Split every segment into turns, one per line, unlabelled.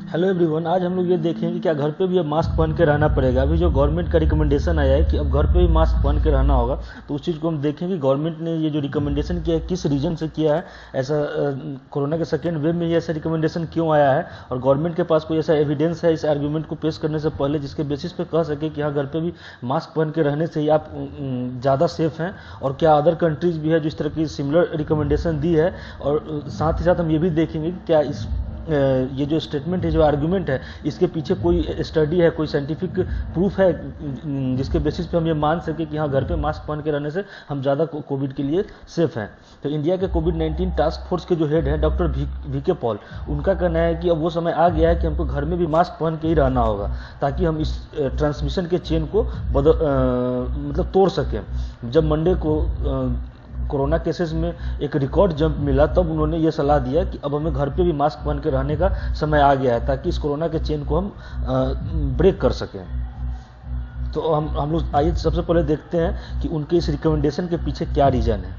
Hello everyone, आज हम लोग ये देखेंगे कि क्या घर पे भी अब मास्क पहन के रहना पड़ेगा। अभी जो गवर्नमेंट का रिकमेंडेशन आया है कि अब घर पे भी मास्क पहन के रहना होगा, तो उस चीज़ को हम देखेंगे गवर्नमेंट ने ये जो रिकमेंडेशन किया है किस रीजन से किया है। ऐसा कोरोना के सेकेंड वेव में ये ऐसा रिकमेंडेशन क्यों आया है, और गवर्नमेंट के पास कोई ऐसा एविडेंस है इस आर्ग्यूमेंट को पेश करने से पहले जिसके बेसिस पे कह सके कि हाँ घर पे भी मास्क पहन के रहने से ही आप ज़्यादा सेफ हैं। और क्या अदर कंट्रीज भी है जो इस तरह की सिमिलर रिकमेंडेशन दी है। और साथ ही साथ हम ये भी देखेंगे कि क्या इस ये जो स्टेटमेंट है, जो आर्गुमेंट है, इसके पीछे कोई स्टडी है, कोई साइंटिफिक प्रूफ है जिसके बेसिस पे हम ये मान सके कि हाँ घर पे मास्क पहन के रहने से हम ज़्यादा कोविड के लिए सेफ हैं। तो इंडिया के कोविड-19 टास्क फोर्स के जो हेड हैं डॉक्टर वी के पॉल, उनका कहना है कि अब वो समय आ गया है कि हमको घर में भी मास्क पहन के ही रहना होगा ताकि हम इस ट्रांसमिशन के चेन को मतलब तोड़ सकें। जब मंडे को कोरोना केसेस में एक रिकॉर्ड जंप मिला, तब उन्होंने ये सलाह दिया कि अब हमें घर पे भी मास्क पहन के रहने का समय आ गया है ताकि इस कोरोना के चेन को हम ब्रेक कर सकें। तो हम लोग आइए सबसे पहले देखते हैं कि उनके इस रिकमेंडेशन के पीछे क्या रीजन है।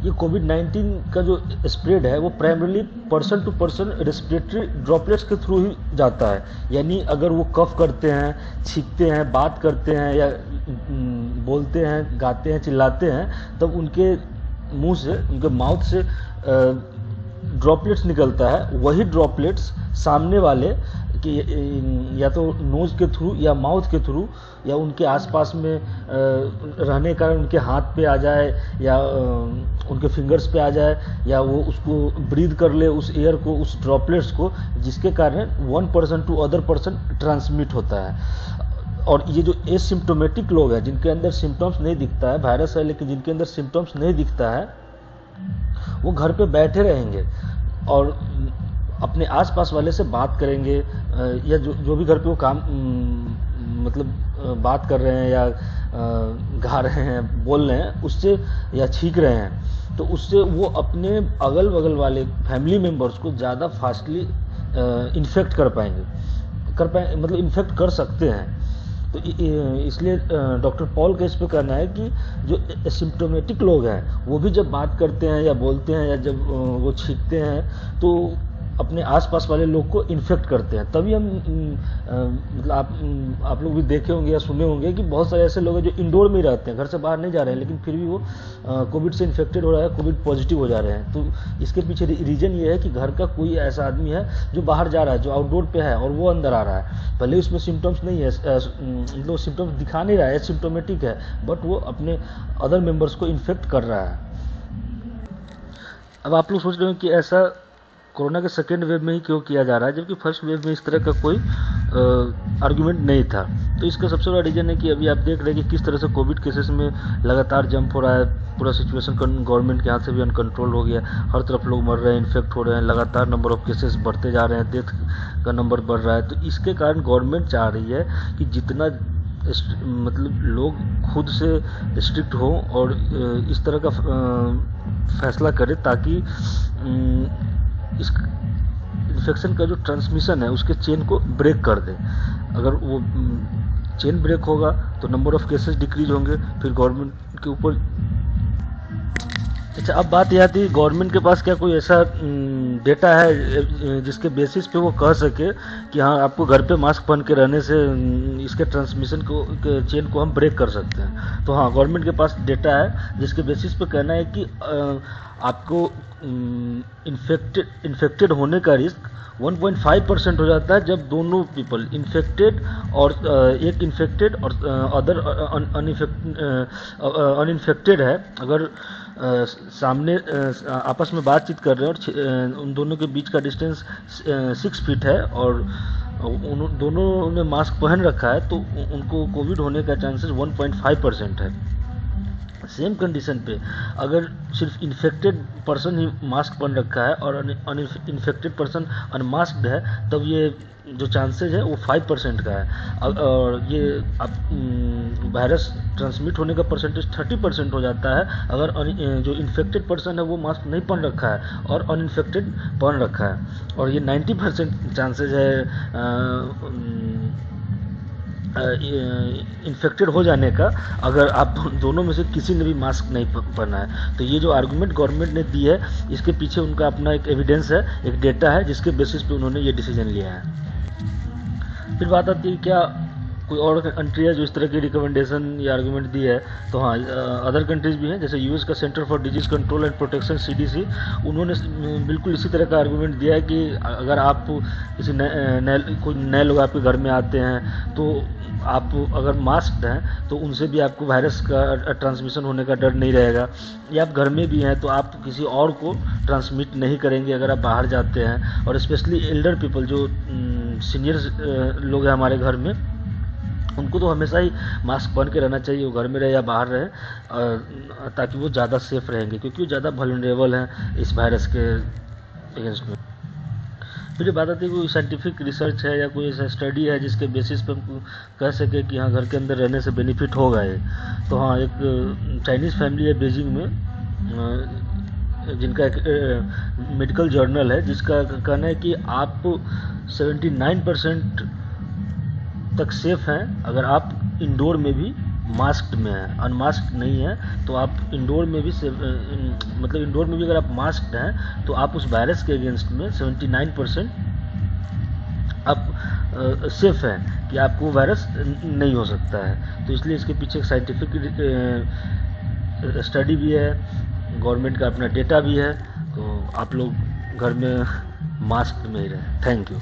ये कोविड-19 का जो स्प्रेड है वो primarily person to person respiratory droplets के थ्रू ही जाता है। यानी अगर वो कफ करते हैं, छींकते हैं, बात करते हैं या बोलते हैं, गाते हैं, चिल्लाते हैं, तब उनके मुंह से, उनके माउथ से ड्रॉपलेट्स निकलता है। वही ड्रॉपलेट्स सामने वाले कि या तो नोज के थ्रू या माउथ के थ्रू या उनके आसपास में रहने का उनके हाथ पे आ जाए या उनके फिंगर्स पे आ जाए या वो उसको ब्रीद कर ले उस एयर को, उस ड्रॉपलेट्स को, जिसके कारण one person to other person transmit होता है। और ये जो एसिम्प्टोमेटिक लोग हैं जिनके अंदर सिम्टम्स नहीं दिखता है, वायरस है लेकिन जिनके अंदर सिम्टम्स नहीं दिखता है, वो घर पे बैठे रहेंगे और अपने आसपास वाले से बात करेंगे या जो भी घर पे वो काम मतलब बात कर रहे हैं या गा रहे हैं, बोल रहे हैं, उससे या छींक रहे हैं, तो उससे वो अपने अगल बगल वाले फैमिली मेम्बर्स को ज़्यादा फास्टली इन्फेक्ट कर पाएंगे, मतलब इन्फेक्ट कर सकते हैं। तो इसलिए डॉक्टर पॉल का इस पे कहना है कि जो एसिम्प्टोमेटिक लोग हैं वो भी जब बात करते हैं या बोलते हैं या जब वो छींकते हैं तो अपने आसपास वाले लोग को इन्फेक्ट करते हैं। तभी हम मतलब आप लोग भी देखे होंगे या सुने होंगे कि बहुत सारे ऐसे लोग हैं जो इंडोर में ही रहते हैं, घर से बाहर नहीं जा रहे हैं, लेकिन फिर भी वो कोविड से इन्फेक्टेड हो रहा है, कोविड पॉजिटिव हो जा रहे हैं। तो इसके पीछे रीजन ये है कि घर का कोई ऐसा आदमी है जो बाहर जा रहा है, जो आउटडोर पे है और वो अंदर आ रहा है। भले उसमें सिम्टम्स नहीं है, मतलब सिम्टम्स दिखा नहीं रहा है, सिम्टोमेटिक है, बट वो अपने अदर मेंबर्स को इन्फेक्ट कर रहा है। अब आप लोग सोच रहे हो कि ऐसा कोरोना के सेकेंड वेव में ही क्यों किया जा रहा है, जबकि फर्स्ट वेव में इस तरह का कोई आर्गुमेंट नहीं था। तो इसका सबसे बड़ा रीजन है कि अभी आप देख रहे हैं कि किस तरह से कोविड केसेस में लगातार जंप हो रहा है। पूरा सिचुएशन गवर्नमेंट के हाथ से भी अनकंट्रोल हो गया, हर तरफ लोग मर रहे हैं, इन्फेक्ट हो रहे हैं, लगातार नंबर ऑफ केसेस बढ़ते जा रहे हैं, डेथ का नंबर बढ़ रहा है। तो इसके कारण गवर्नमेंट चाह रही है कि जितना मतलब लोग खुद से स्ट्रिक्ट हो और इस तरह का फैसला करे ताकि इस इन्फेक्शन का जो ट्रांसमिशन है उसके चेन को ब्रेक कर दे। अगर वो चेन ब्रेक होगा तो नंबर ऑफ केसेस डिक्रीज होंगे, फिर गवर्नमेंट के ऊपर। अच्छा, अब बात यह आती है गवर्नमेंट के पास क्या कोई ऐसा डेटा है जिसके बेसिस पे वो कह सके कि हाँ आपको घर पे मास्क पहन के रहने से इसके ट्रांसमिशन को चेन को हम ब्रेक कर सकते हैं। तो हाँ, गवर्नमेंट के पास डेटा है जिसके बेसिस पे कहना है कि आपको इन्फेक्टेड होने का रिस्क 1.5% हो जाता है जब दोनों पीपल इन्फेक्टेड और एक इन्फेक्टेड और अदर अनइन्फेक्टेड है। अगर सामने आपस में बातचीत कर रहे हैं और उन दोनों के बीच का डिस्टेंस 6 फीट है और उन दोनों ने मास्क पहन रखा है तो उनको कोविड होने का चांसेस 1.5% है। सेम कंडीशन पे अगर सिर्फ इन्फेक्टेड पर्सन ही मास्क पहन रखा है और अनइन्फेक्टेड पर्सन अनमास्क्ड है, तब ये जो चांसेज है वो 5% का है। और ये वायरस ट्रांसमिट होने का परसेंटेज 30% हो जाता है अगर जो इन्फेक्टेड पर्सन है वो मास्क नहीं पहन रखा है और अनइन्फेक्टेड पहन रखा है। और ये 90% चांसेज है इन्फेक्टेड हो जाने का, अगर आप दोनों में से किसी ने भी मास्क नहीं पहना है। तो ये जो आर्गुमेंट गवर्नमेंट ने दी है, इसके पीछे उनका अपना एक एविडेंस है, एक डेटा है, जिसके बेसिस पे उन्होंने ये डिसीजन लिया है। फिर बात आती है क्या कोई और कंट्री है जो इस तरह की रिकमेंडेशन या आर्गुमेंट दी है? तो हाँ, अदर कंट्रीज भी हैं, जैसे यूएस का centre for disease control and protection CDC, उन्होंने बिल्कुल इसी तरह का आर्गुमेंट दिया है कि अगर आप किसी कोई नए लोग आपके घर में आते हैं, तो आप अगर मास्क हैं तो उनसे भी आपको वायरस का ट्रांसमिशन होने का डर नहीं रहेगा, या आप घर में भी हैं तो आप किसी और को ट्रांसमिट नहीं करेंगे अगर आप बाहर जाते हैं। और स्पेशली एल्डर पीपल, जो सीनियर लोग हैं हमारे घर में, उनको तो हमेशा ही मास्क पहन के रहना चाहिए, वो घर में रहे या बाहर रहे, ताकि वो ज़्यादा सेफ रहेंगे, क्योंकि वो ज़्यादा वल्नरेबल हैं इस वायरस के अगेंस्ट में। फिर ये बात आती है कोई साइंटिफिक रिसर्च है या कोई ऐसा स्टडी है जिसके बेसिस पे हम कह सके कि हाँ, घर के अंदर रहने से बेनिफिट होगा ये? तो हाँ, एक चाइनीज़ फैमिली है बीजिंग में, जिनका एक मेडिकल जर्नल है, जिसका कहना है कि आप 79% तक सेफ हैं अगर आप इंडोर में भी मास्क में हैं। अनमास्क नहीं है तो आप इंडोर में भी मतलब इंडोर में भी अगर आप मास्क हैं तो आप उस वायरस के अगेंस्ट में 79% आप सेफ हैं कि आपको वायरस नहीं हो सकता है। तो इसलिए इसके पीछे एक साइंटिफिक स्टडी भी है, गवर्नमेंट का अपना डेटा भी है। तो आप लोग घर में मास्क में ही रहें। Thank you.